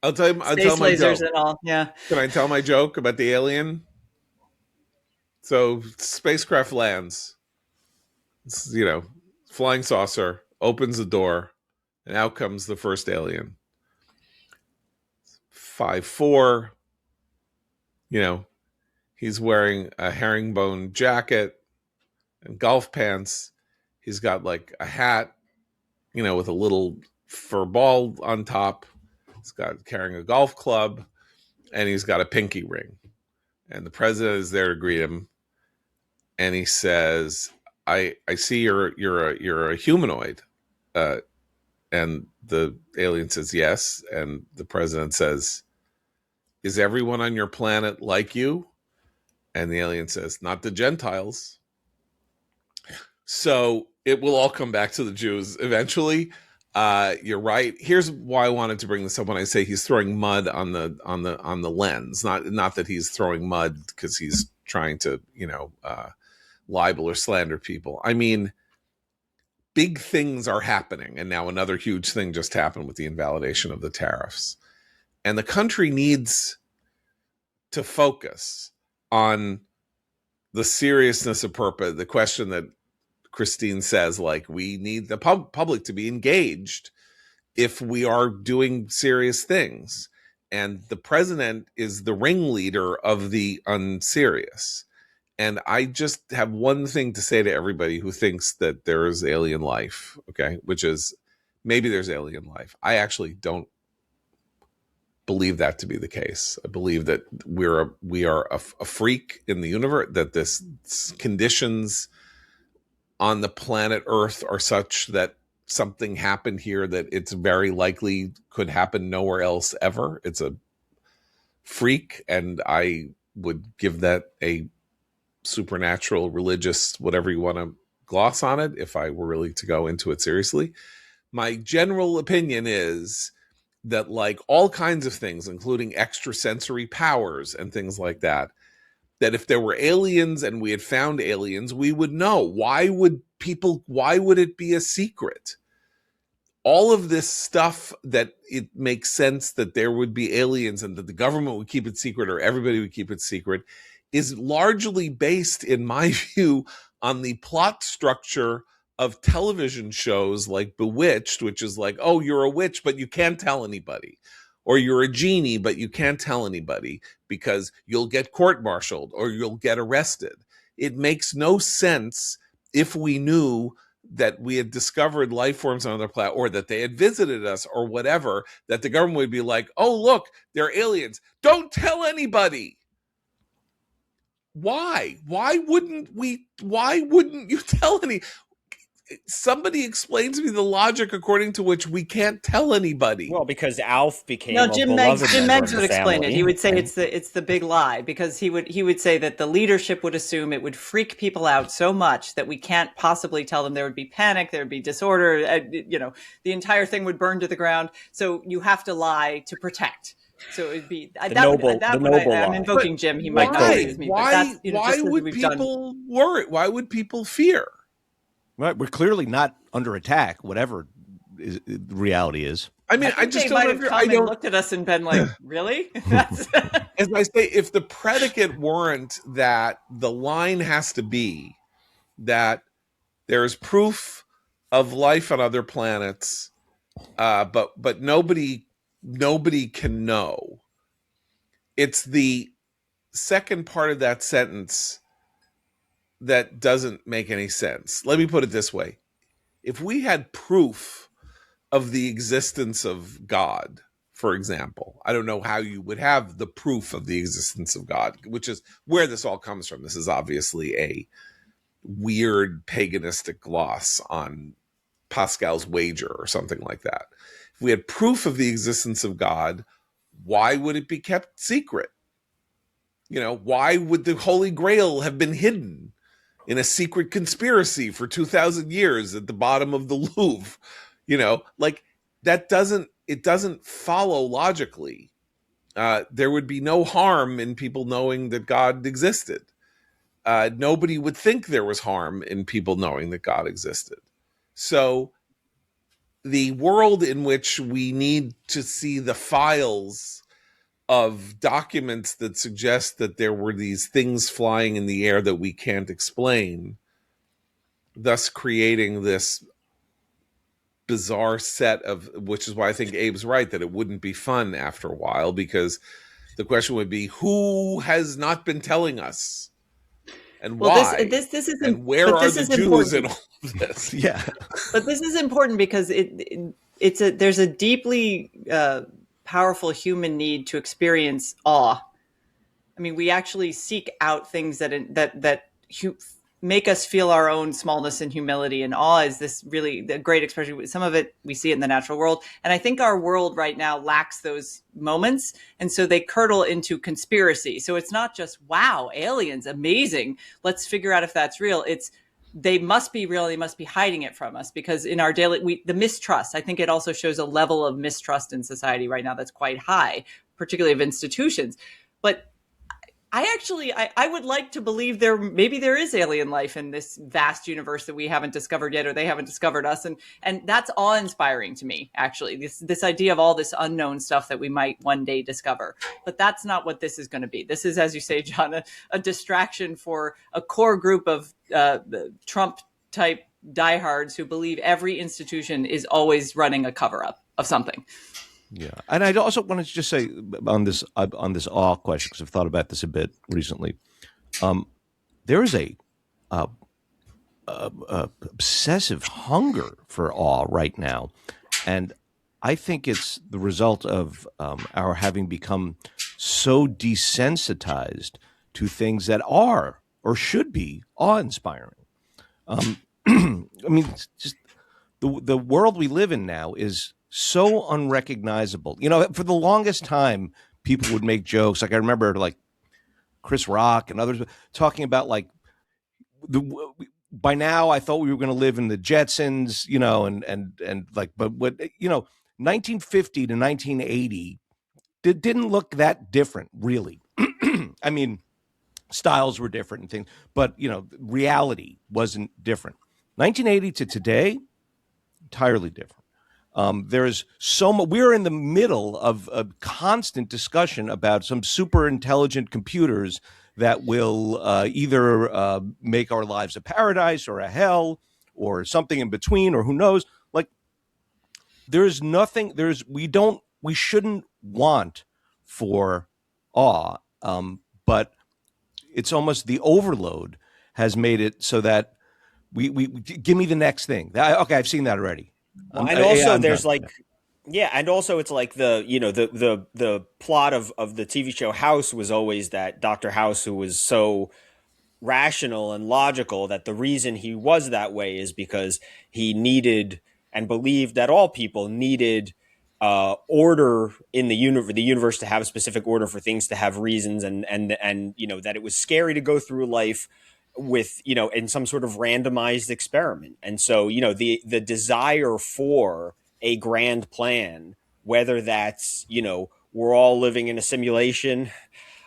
I'll tell you. I'll Space tell my lasers joke. And all. Yeah. Can I tell my joke about the alien? So spacecraft lands. It's, flying saucer opens the door, and out comes the first alien. 5'4". He's wearing a herringbone jacket and golf pants. He's got like a hat, with a little fur ball on top. He's got carrying a golf club, and he's got a pinky ring. And the president is there to greet him, and he says, "I see you're a humanoid," and the alien says yes, and the president says, "Is everyone on your planet like you?" And the alien says, "Not the Gentiles." So it will all come back to the Jews eventually. You're right. Here's why I wanted to bring this up when I say he's throwing mud on the lens. Not that he's throwing mud because he's trying to libel or slander people. I mean, big things are happening, and now another huge thing just happened with the invalidation of the tariffs, and the country needs to focus on the seriousness of purpose. The question that Christine says, like, we need the public to be engaged if we are doing serious things. And the president is the ringleader of the unserious. And I just have one thing to say to everybody who thinks that there is alien life, okay, which is maybe there's alien life. I actually don't believe that to be the case. I believe that we are a freak in the universe, that this conditions on the planet Earth are such that something happened here that it's very likely could happen nowhere else ever. It's a freak, and I would give that a supernatural, religious, whatever you want to gloss on it, if I were really to go into it seriously. My general opinion is that, like all kinds of things, including extrasensory powers and things like that, that if there were aliens and we had found aliens, we would know. Why would it be a secret? All of this stuff that it makes sense that there would be aliens and that the government would keep it secret or everybody would keep it secret is largely based, in my view, on the plot structure of television shows like Bewitched, which is like, oh, you're a witch, but you can't tell anybody. Or you're a genie, but you can't tell anybody because you'll get court-martialed or you'll get arrested. It makes no sense if we knew that we had discovered life forms on other planets or that they had visited us or whatever, that the government would be like, oh, look, they're aliens. Don't tell anybody. Why? Why wouldn't you tell any? Somebody explain to me the logic according to which we can't tell anybody. Well, because Alf became Jim Meggs would explain it. He would say it's the big lie, because he would say that the leadership would assume it would freak people out so much that we can't possibly tell them. There would be panic, there would be disorder, the entire thing would burn to the ground. So you have to lie to protect. So it would be I'm invoking Jim. He might not agree with me. Why would people worry? Why would people fear? Right, we're clearly not under attack, whatever the reality is. I mean, I just don't. I looked at us and been like, "Really?" As I say, if the predicate weren't that the line has to be that there is proof of life on other planets, but nobody can know. It's the second part of that sentence that doesn't make any sense. Let me put it this way. If we had proof of the existence of God, for example, I don't know how you would have the proof of the existence of God, which is where this all comes from. This is obviously a weird paganistic gloss on Pascal's wager or something like that. If we had proof of the existence of God, why would it be kept secret? Why would the Holy Grail have been hidden in a secret conspiracy for 2,000 years at the bottom of the Louvre? That doesn't follow logically. There would be no harm in people knowing that God existed. Nobody would think there was harm in people knowing that God existed. So the world in which we need to see the files of documents that suggest that there were these things flying in the air that we can't explain, thus creating this bizarre set of, which is why I think Abe's right, that it wouldn't be fun after a while, because the question would be, who has not been telling us? And why? This is and where are the Jews in all of this? Yeah. But this is important because there's a deeply powerful human need to experience awe. I mean, we actually seek out things that make us feel our own smallness and humility. And awe is this really the great expression. Some of it, we see it in the natural world. And I think our world right now lacks those moments. And so they curdle into conspiracy. So it's not just, wow, aliens, amazing. Let's figure out if that's real. It's, they must be real. They must be hiding it from us, because in our daily, the mistrust, I think it also shows a level of mistrust in society right now that's quite high, particularly of institutions. But I would like to believe maybe there is alien life in this vast universe that we haven't discovered yet, or they haven't discovered us. And that's awe-inspiring to me, actually, this idea of all this unknown stuff that we might one day discover. But that's not what this is going to be. This is, as you say, John, a distraction for a core group of Trump-type diehards who believe every institution is always running a cover-up of something. Yeah, and I also wanted to just say on this awe question, because I've thought about this a bit recently. There is a obsessive hunger for awe right now, and I think it's the result of our having become so desensitized to things that are or should be awe-inspiring. I mean, just the world we live in now is so unrecognizable. You know, for the longest time, people would make jokes. Like I remember, like Chris Rock and others talking about, like, by now I thought we were going to live in the Jetsons, you know, and like, but what, you know, 1950 to 1980 didn't look that different, really. I mean, styles were different and things, but, you know, reality wasn't different. 1980 to today, entirely different. There's so much. We're in the middle of a constant discussion about some super intelligent computers that will either make our lives a paradise or a hell or something in between, or who knows. Like, there's nothing. We shouldn't want for awe, but it's almost the overload has made it so that we give me the next thing. Okay, I've seen that already. Well, and also there's like, yeah, and also it's like the plot of the TV show House was always that Dr. House, who was so rational and logical, that the reason he was that way is because he needed and believed that all people needed order in the universe to have a specific order, for things to have reasons, and you know, that it was scary to go through life with, you know, in some sort of randomized experiment. And so, you know, the desire for a grand plan, whether that's, you know, we're all living in a simulation,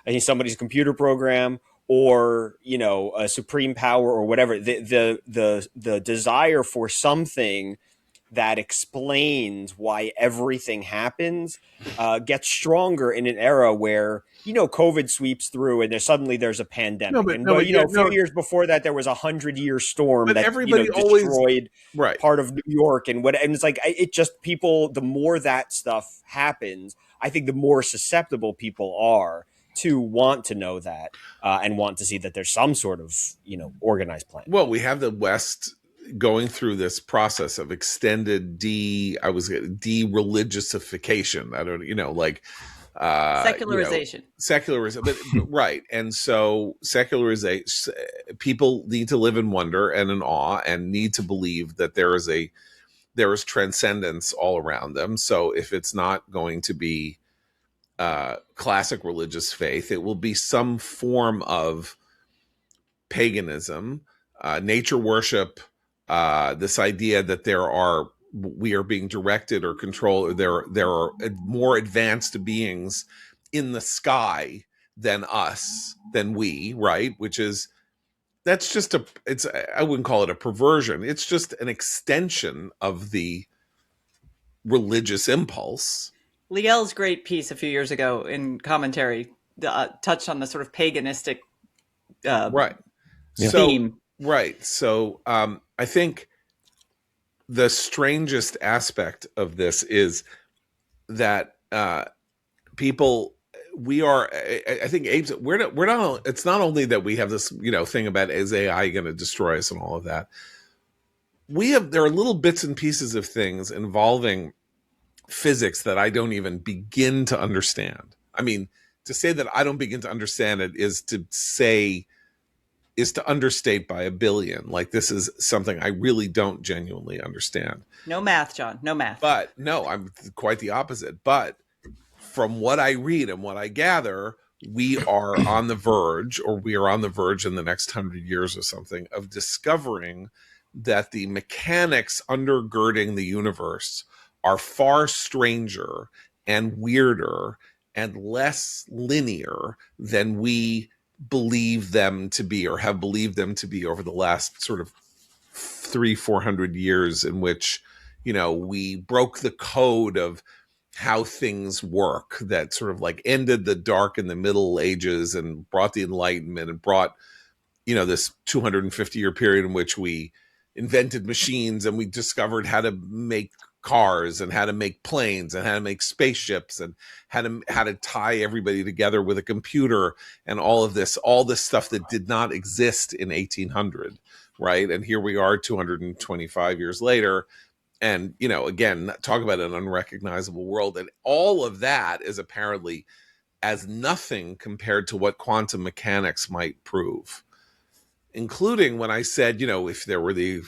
I think somebody's computer program, or, you know, a supreme power or whatever, the desire for something that explains why everything happens gets stronger in an era where, you know, COVID sweeps through and there's a pandemic. A few years before that, there was a 100-year storm that destroyed part of New York and it's like, it just, people, the more that stuff happens, I think the more susceptible people are to want to know that and want to see that there's some sort of, you know, organized plan. Well, we have the West going through this process of extended de-religiousification. I don't, you know, like secularization. Secularism, but right. And so secularization, people need to live in wonder and in awe and need to believe that there is transcendence all around them. So if it's not going to be classic religious faith, it will be some form of paganism, nature worship, this idea that we are being directed or controlled, or there are more advanced beings in the sky than us, than we, right? That's just I wouldn't call it a perversion. It's just an extension of the religious impulse. Liel's great piece a few years ago in commentary touched on the sort of paganistic theme. Right. So I think the strangest aspect of this is that people, I think apes, we're not, it's not only that we have this, you know, thing about, is AI going to destroy us and all of that. There are little bits and pieces of things involving physics that I don't even begin to understand. I mean, to say that I don't begin to understand it is to understate by a billion. Like, this is something I really don't genuinely understand. No math, John. No math. But no, I'm quite the opposite. But from what I read and what I gather, we are on the verge in the next 100 years or something of discovering that the mechanics undergirding the universe are far stranger and weirder and less linear than we believe them to be, or have believed them to be, over the last sort of 300-400 years, in which, you know, we broke the code of how things work, that sort of like ended the dark and the Middle Ages and brought the Enlightenment and brought, you know, this 250-year period in which we invented machines and we discovered how to make cars and how to make planes and how to make spaceships and how to tie everybody together with a computer, and all this stuff that did not exist in 1800, right? And here we are 225 years later, and, you know, again, talk about an unrecognizable world, and all of that is apparently as nothing compared to what quantum mechanics might prove. Including when I said, you know, if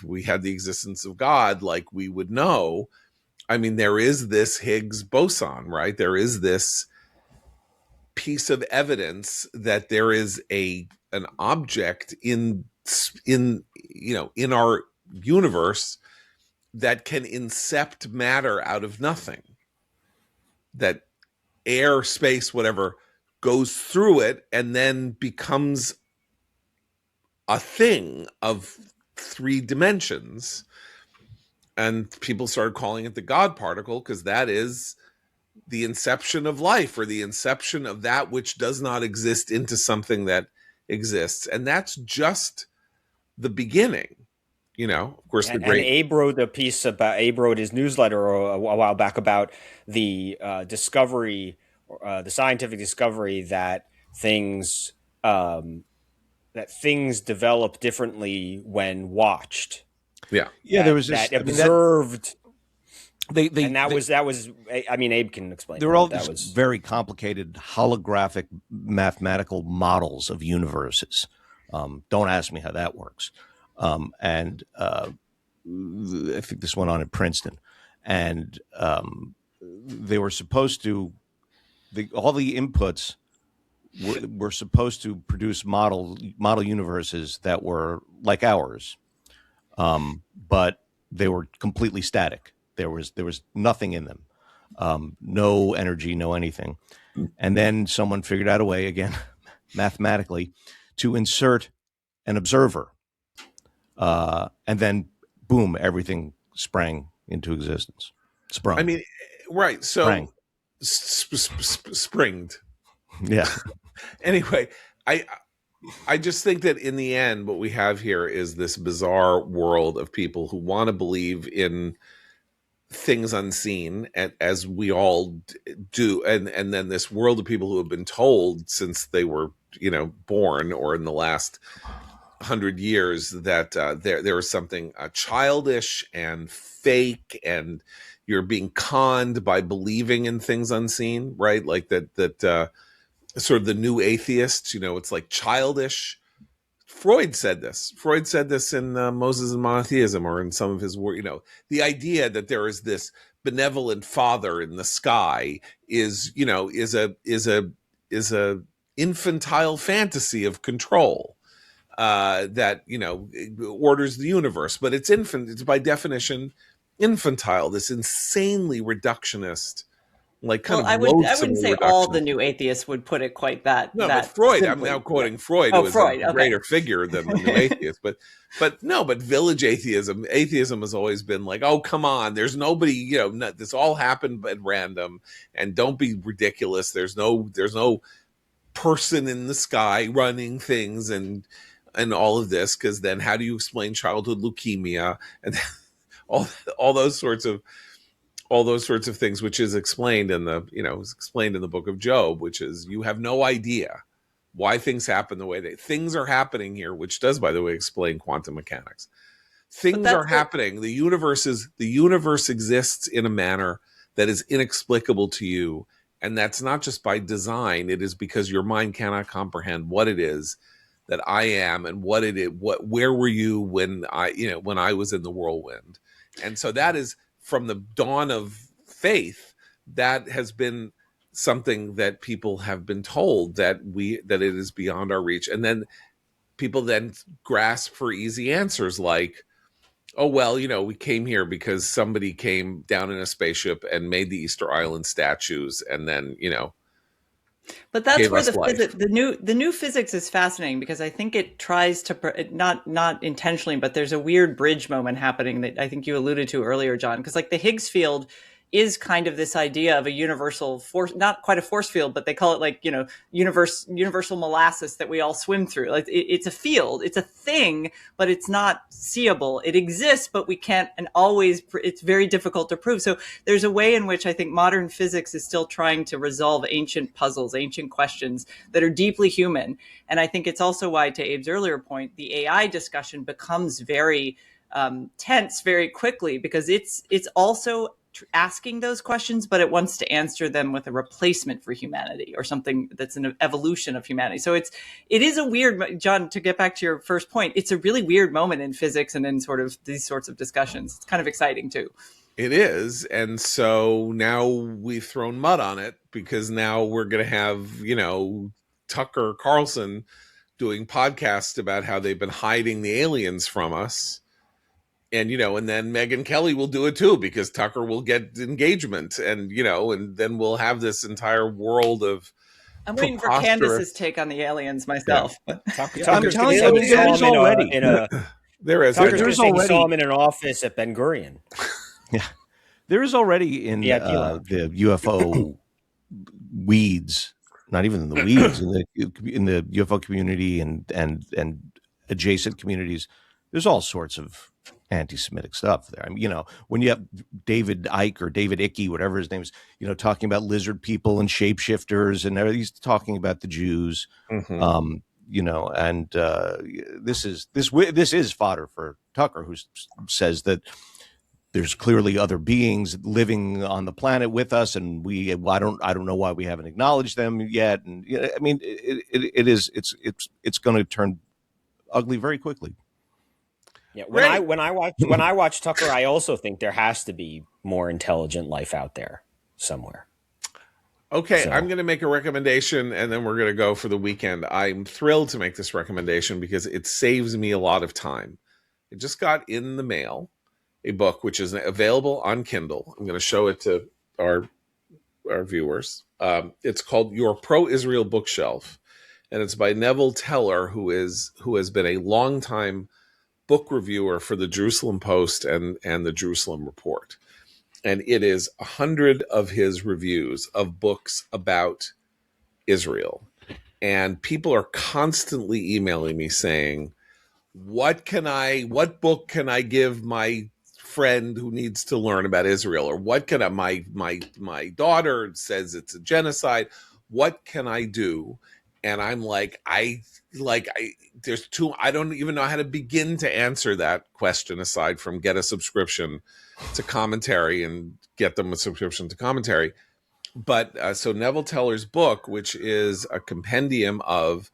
we had the existence of God, like, we would know. I mean, there is this Higgs boson, right? There is this piece of evidence that there is an object in our universe that can incept matter out of nothing. That air, space, whatever, goes through it and then becomes a thing of 3 dimensions. And people started calling it the God particle, because that is the inception of life, or the inception of that which does not exist into something that exists. And that's just the beginning. You know, of course, and Abe wrote his newsletter a while back about the discovery, the scientific discovery that things develop differently when watched. Yeah. There was this, observed. That was. I mean, Abe can explain. There were all these very complicated holographic mathematical models of universes. Don't ask me how that works. And I think this went on at Princeton, and they were supposed to. All the inputs were supposed to produce model universes that were like ours. But they were completely static. There was nothing in them, no energy, no anything. And then someone figured out a way, again, mathematically, to insert an observer, and then boom, everything sprang into existence. Sprung. I mean, right? So springed. Yeah. Anyway, I just think that in the end, what we have here is this bizarre world of people who want to believe in things unseen, as we all do, and then this world of people who have been told since they were, you know, born, or in the last 100 years, that there is something childish and fake, and you're being conned by believing in things unseen, right? Like that sort of the new atheists, you know, it's like childish. Freud said this in Moses and Monotheism, or in some of his work. You know, the idea that there is this benevolent father in the sky is a infantile fantasy of control that, you know, orders the universe, but it's by definition infantile. This insanely reductionist. Like I wouldn't say all the new atheists would put it quite that. No, that but Freud. simply. I'm now quoting Freud, who is a greater figure than the new atheist. But village atheism has always been like, oh, come on, there's nobody. You know, this all happened at random, and don't be ridiculous. There's no person in the sky running things and all of this, because then how do you explain childhood leukemia and all those sorts of things, which is explained in the book of Job, which is, you have no idea why things happen the way things are happening here, which does, by the way, explain quantum mechanics. Things are happening. The universe exists in a manner that is inexplicable to you. And that's not just by design. It is because your mind cannot comprehend what it is that I am and what it is, where were you when I was in the whirlwind. And so that is from the dawn of faith, that has been something that people have been told that it is beyond our reach. And then people then grasp for easy answers like, oh, well, we came here because somebody came down in a spaceship and made the Easter Island statues, and then, But that's where the new physics is fascinating, because I think it tries to not intentionally, but there's a weird bridge moment happening that I think you alluded to earlier, John, because like the Higgs field is kind of this idea of a universal force, not quite a force field, but they call it like, universal molasses that we all swim through. Like it's a field, it's a thing, but it's not seeable. It exists, but we can't, and always, it's very difficult to prove. So there's a way in which I think modern physics is still trying to resolve ancient puzzles, ancient questions that are deeply human. And I think it's also why, to Abe's earlier point, the AI discussion becomes very tense very quickly, because it's also asking those questions, but it wants to answer them with a replacement for humanity or something that's an evolution of humanity. So it is a weird, John, to get back to your first point, it's a really weird moment in physics and in sort of these sorts of discussions. It's kind of exciting too. It is. And so now we've thrown mud on it, because now we're going to have, Tucker Carlson doing podcasts about how they've been hiding the aliens from us. And, and then Megyn Kelly will do it too, because Tucker will get engagement, and, and then we'll have this entire world of. I'm waiting for Candace's take on the aliens myself. Yeah. I'm telling you, there's already. There's already. Saw him in an office at Ben Gurion. Yeah. There is already in the UFO weeds, not even in the weeds, in the UFO community and adjacent communities, there's all sorts of anti-Semitic stuff there. I mean, when you have David Icke or David Icke, whatever his name is, talking about lizard people and shapeshifters, and he's talking about the Jews, and this is fodder for Tucker, who says that there's clearly other beings living on the planet with us, and I don't know why we haven't acknowledged them yet. And I mean, it's going to turn ugly very quickly. Yeah, when I watch Tucker, I also think there has to be more intelligent life out there somewhere. Okay, so I'm going to make a recommendation, and then we're going to go for the weekend. I'm thrilled to make this recommendation because it saves me a lot of time. I just got in the mail a book which is available on Kindle. I'm going to show it to our viewers. It's called Your Pro-Israel Bookshelf, and it's by Neville Teller, who has been a longtime book reviewer for the Jerusalem Post and the Jerusalem Report. And it is 100 of his reviews of books about Israel. And people are constantly emailing me saying, what book can I give my friend who needs to learn about Israel? Or what can my daughter says it's a genocide. What can I do? And I'm like, I don't even know how to begin to answer that question, aside from get a subscription to Commentary and get them a subscription to Commentary. But so Neville Teller's book, which is a compendium of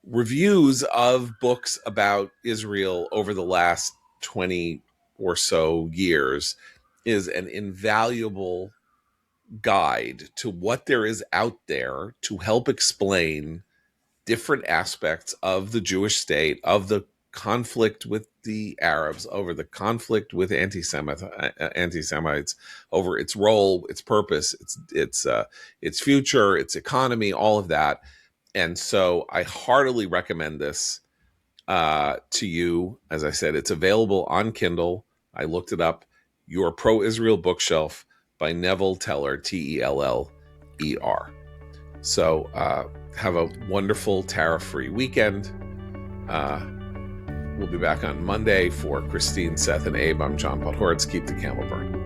reviews of books about Israel over the last 20 or so years, is an invaluable guide to what there is out there to help explain different aspects of the Jewish state, of the conflict with the Arabs, over the conflict with anti-Semites, over its role, its purpose, its future, its economy, all of that. And so I heartily recommend this to you. As I said, it's available on Kindle. I looked it up. Your Pro-Israel Bookshelf by Neville Teller, Teller. So have a wonderful tariff-free weekend. We'll be back on Monday. For Christine, Seth, and Abe, I'm John Podhoretz. Keep the candle burning.